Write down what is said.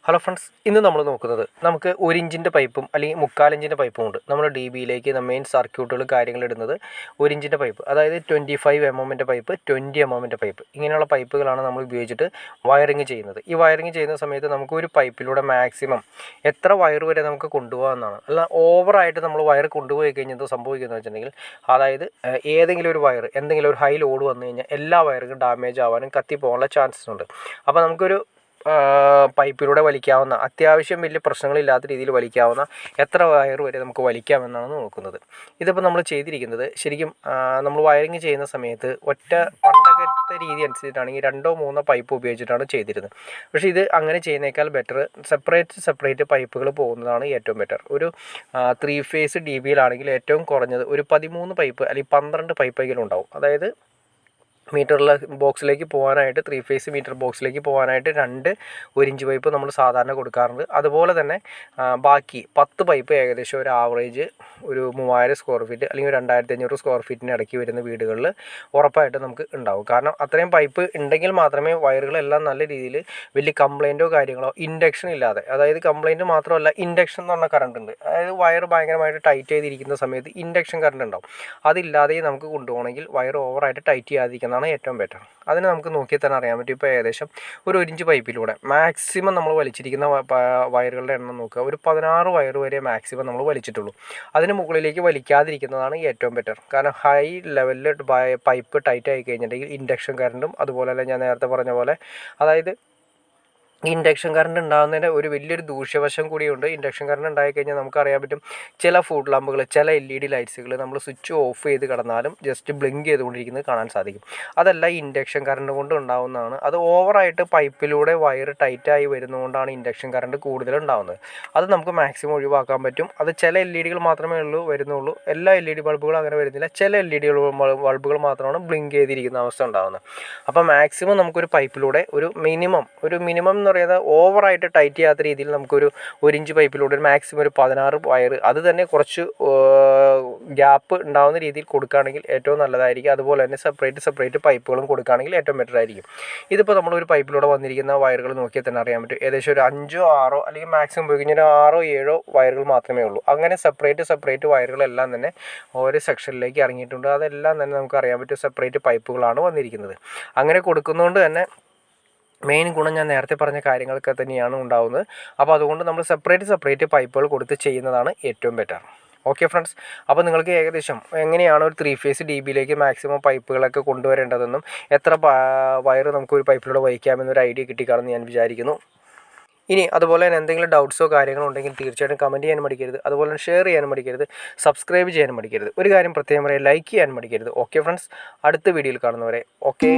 Hello friends, ഇന്ന് നമ്മൾ നോക്കുന്നത് നമുക്ക് 1 ഇഞ്ചിൻ്റെ പൈപ്പും അല്ലെങ്കിൽ 3/4 ഇഞ്ചിൻ്റെ പൈപ്പും ഉണ്ട്. നമ്മൾ ഡി ബിയിലേക്ക് മെയിൻ സർക്യൂട്ടുകൾ കാര്യങ്ങൾ ഇടുന്നത് 1 ഇഞ്ചിൻ്റെ പൈപ്പ്, അതായത് 25 mm പൈപ്പ്, 20 mm പൈപ്പ്, ഇങ്ങനെയുള്ള പൈപ്പുകളാണ് നമ്മൾ ഉപയോഗിച്ചിട്ട് വയറിങ് ചെയ്യുന്നത്. ഈ വയറിങ് ചെയ്യുന്ന സമയത്ത് നമുക്ക് ഒരു പൈപ്പിലൂടെ മാക്സിമം എത്ര വയർ വരെ നമുക്ക് കൊണ്ടുപോകാമെന്നാണ്. അല്ല, ഓവറായിട്ട് നമ്മൾ വയർ കൊണ്ടുപോയി കഴിഞ്ഞാൽ എന്ത് സംഭവിക്കുന്നത് വെച്ചിട്ടുണ്ടെങ്കിൽ, അതായത് ഏതെങ്കിലും ഒരു വയർ എന്തെങ്കിലും ഒരു ഹൈ ലോഡ് വന്നു കഴിഞ്ഞാൽ എല്ലാ വയറും ഡാമേജ് ആവാനും കത്തിപ്പോകാനുള്ള ചാൻസസ് ഉണ്ട്. അപ്പോൾ നമുക്കൊരു പൈപ്പിലൂടെ വലിക്കാവുന്ന, അത്യാവശ്യം വലിയ പ്രശ്നങ്ങളില്ലാത്ത രീതിയിൽ വലിക്കാവുന്ന എത്ര വയർ വരെ നമുക്ക് വലിക്കാമെന്നാണ് നോക്കുന്നത്. ഇതിപ്പോൾ നമ്മൾ ചെയ്തിരിക്കുന്നത് ശരിക്കും നമ്മൾ വയറിങ് ചെയ്യുന്ന സമയത്ത് പണ്ടത്തെ രീതി അനുസരിച്ചിട്ടാണെങ്കിൽ 2-3 പൈപ്പ് ഉപയോഗിച്ചിട്ടാണ് ചെയ്തിരുന്നത്. പക്ഷേ ഇത് അങ്ങനെ ചെയ്യുന്നേക്കാൾ ബെറ്റർ സെപ്പറേറ്റ് പൈപ്പുകൾ പോകുന്നതാണ് ഏറ്റവും ബെറ്റർ. ഒരു 3 ഫേസ് ഡി ബിയിലാണെങ്കിൽ ഏറ്റവും കുറഞ്ഞത് ഒരു 13 പൈപ്പ് അല്ലെങ്കിൽ 12 പൈപ്പെങ്കിലും ഉണ്ടാവും. അതായത് മീറ്ററിലെ ബോക്സിലേക്ക് പോകാനായിട്ട്, 3 ഫേസ് മീറ്റർ ബോക്സിലേക്ക് പോകാനായിട്ട് 2 1 ഇഞ്ച് പൈപ്പ് നമ്മൾ സാധാരണ കൊടുക്കാറുണ്ട്. അതുപോലെ തന്നെ ബാക്കി 10 പൈപ്പ് ഏകദേശം ഒരു ആവറേജ് ഒരു 3000 സ്ക്വയർ ഫീറ്റ് അല്ലെങ്കിൽ 2500 സ്ക്വയർ ഫീറ്റിന് ഇടയ്ക്ക് വരുന്ന വീടുകളിൽ ഉറപ്പായിട്ട് നമുക്ക് ഉണ്ടാവും. കാരണം അത്രയും പൈപ്പ് ഉണ്ടെങ്കിൽ മാത്രമേ വയറുകളെല്ലാം നല്ല രീതിയിൽ വലിയ കംപ്ലയിൻറ്റോ കാര്യങ്ങളോ, ഇൻഡക്ഷൻ ഇല്ലാതെ, അതായത് കംപ്ലയിൻറ്റ് മാത്രമല്ല, ഇൻഡക്ഷൻ എന്ന് പറഞ്ഞ കറണ്ട് ഉണ്ട്. അതായത് വയർ ഭയങ്കരമായിട്ട് ടൈറ്റ് ചെയ്തിരിക്കുന്ന സമയത്ത് ഇൻഡക്ഷൻ കറണ്ട് ഉണ്ടാവും. അതില്ലാതെ നമുക്ക് കൊണ്ടുപോകണമെങ്കിൽ വയർ ഓവറായിട്ട് ടൈറ്റ് ചെയ്യാതിരിക്കുന്ന ഏറ്റവും ബെറ്റർ. അതിന് നമുക്ക് നോക്കിയാൽ തന്നെ അറിയാൻ പറ്റും. ഇപ്പോൾ ഏകദേശം ഒരു 1 ഇഞ്ച് പൈപ്പിലൂടെ മാക്സിമം നമ്മൾ വലിച്ചിരിക്കുന്ന വയറുകളുടെ എണ്ണം നോക്കുക, ഒരു 16 വയർ വരെ മാക്സിമം നമ്മൾ വലിച്ചിട്ടുള്ളൂ. അതിന് മുകളിലേക്ക് വലിക്കാതിരിക്കുന്നതാണ് ഏറ്റവും ബെറ്റർ. കാരണം ഹൈ ലെവലിൽ പൈപ്പ് ടൈറ്റ് ആയി കഴിഞ്ഞിട്ടുണ്ടെങ്കിൽ ഇൻഡക്ഷൻ കറണ്ടും, അതുപോലെ തന്നെ ഞാൻ നേരത്തെ പറഞ്ഞ പോലെ, അതായത് ഇൻഡക്ഷൻ കറണ്ട് ഉണ്ടാകുന്നതിൻ്റെ ഒരു വലിയൊരു ദൂഷ്യവശം കൂടിയുണ്ട്. ഇൻഡക്ഷൻ കറണ്ട് ഉണ്ടായിക്കഴിഞ്ഞാൽ നമുക്കറിയാൻ പറ്റും, ചില ഫുഡ് ലാമ്പുകൾ, ചില LED ലൈറ്റ്സുകൾ നമ്മൾ സ്വിച്ച് ഓഫ് ചെയ്ത് കിടന്നാലും ജസ്റ്റ് ബ്ലിങ്ക് ചെയ്തുകൊണ്ടിരിക്കുന്നത് കാണാൻ സാധിക്കും. അതല്ല, ഇൻഡക്ഷൻ കറണ്ട് കൊണ്ട് ഉണ്ടാകുന്നതാണ്. അത് ഓവറായിട്ട് പൈപ്പിലൂടെ വയർ ടൈറ്റായി വരുന്നതുകൊണ്ടാണ് ഇൻഡക്ഷൻ കറണ്ട് കൂടുതൽ ഉണ്ടാകുന്നത്. അത് നമുക്ക് മാക്സിമം ഒഴിവാക്കാൻ പറ്റും. അത് ചില LED മാത്രമേ വരുന്നുള്ളൂ. എല്ലാ LED ബൾബുകളും അങ്ങനെ വരുന്നില്ല. ചില LED ബൾബുകൾ മാത്രമാണ് ബ്ലിങ്ക് ചെയ്തിരിക്കുന്ന അവസ്ഥ ഉണ്ടാകുന്നത്. അപ്പോൾ മാക്സിമം നമുക്കൊരു പൈപ്പിലൂടെ ഒരു മിനിമം എന്ന് പറയുന്നത് ഓവറായിട്ട് ടൈറ്റ് ചെയ്യാത്ത രീതിയിൽ നമുക്കൊരു 1 ഇഞ്ച് പൈപ്പിലൂടെ ഒരു മാക്സിമം ഒരു 16 വയർ, അത് തന്നെ കുറച്ച് ഗ്യാപ്പ് ഉണ്ടാകുന്ന രീതിയിൽ കൊടുക്കുകയാണെങ്കിൽ ഏറ്റവും നല്ലതായിരിക്കും. അതുപോലെ തന്നെ സെപ്പറേറ്റ് പൈപ്പുകളും കൊടുക്കുകയാണെങ്കിൽ ഏറ്റവും ബെറ്റർ ആയിരിക്കും. ഇതിപ്പോൾ നമ്മളൊരു പൈപ്പിലൂടെ വന്നിരിക്കുന്ന വയറുകൾ നോക്കിയാൽ തന്നെ അറിയാൻ പറ്റും. ഏകദേശം ഒരു 5-6 അല്ലെങ്കിൽ മാക്സിമം പോയി കഴിഞ്ഞാൽ 6-7 വയറുകൾ മാത്രമേ ഉള്ളൂ. അങ്ങനെ സെപ്പറേറ്റ് വയറുകളെല്ലാം തന്നെ ഓരോ സെക്ഷനിലേക്ക് ഇറങ്ങിയിട്ടുണ്ട്. അതെല്ലാം തന്നെ നമുക്ക് അറിയാൻ പറ്റും സെപ്പറേറ്റ് പൈപ്പുകളാണ് വന്നിരിക്കുന്നത്. അങ്ങനെ കൊടുക്കുന്നതുകൊണ്ട് തന്നെ മെയിൻ ഗുണം ഞാൻ നേരത്തെ പറഞ്ഞ കാര്യങ്ങളൊക്കെ തന്നെയാണ് ഉണ്ടാകുന്നത്. അപ്പോൾ അതുകൊണ്ട് നമ്മൾ സെപ്പറേറ്റ് പൈപ്പുകൾ കൊടുത്ത് ചെയ്യുന്നതാണ് ഏറ്റവും ബെറ്റർ. ഓക്കെ ഫ്രണ്ട്സ്, അപ്പോൾ നിങ്ങൾക്ക് ഏകദേശം എങ്ങനെയാണ് ഒരു 3 ഫേസ് ഡി ബിയിലേക്ക് മാക്സിമം പൈപ്പുകളൊക്കെ കൊണ്ടുവരേണ്ടതെന്നും എത്ര വയർ നമുക്കൊരു പൈപ്പിലൂടെ വഹിക്കാമെന്നൊരു ഐഡിയ കിട്ടിക്കാണെന്ന് ഞാൻ വിചാരിക്കുന്നു. ഇനി അതുപോലെ തന്നെ എന്തെങ്കിലും ഡൗട്ട്സോ കാര്യങ്ങളോ ഉണ്ടെങ്കിൽ തീർച്ചയായിട്ടും കമൻറ്റ് ചെയ്യാനും മടിക്കരുത്. അതുപോലെ തന്നെ ഷെയർ ചെയ്യാനും മടിക്കരുത്. സബ്സ്ക്രൈബ് ചെയ്യാനും മടിക്കരുത്. ഒരു കാര്യം പ്രത്യേകം പറയാം, ലൈക്ക് ചെയ്യാനും മടിക്കരുത്. ഓക്കെ ഫ്രണ്ട്സ്, അടുത്ത വീഡിയോയിൽ കാണുന്നവരെ ഓക്കെ.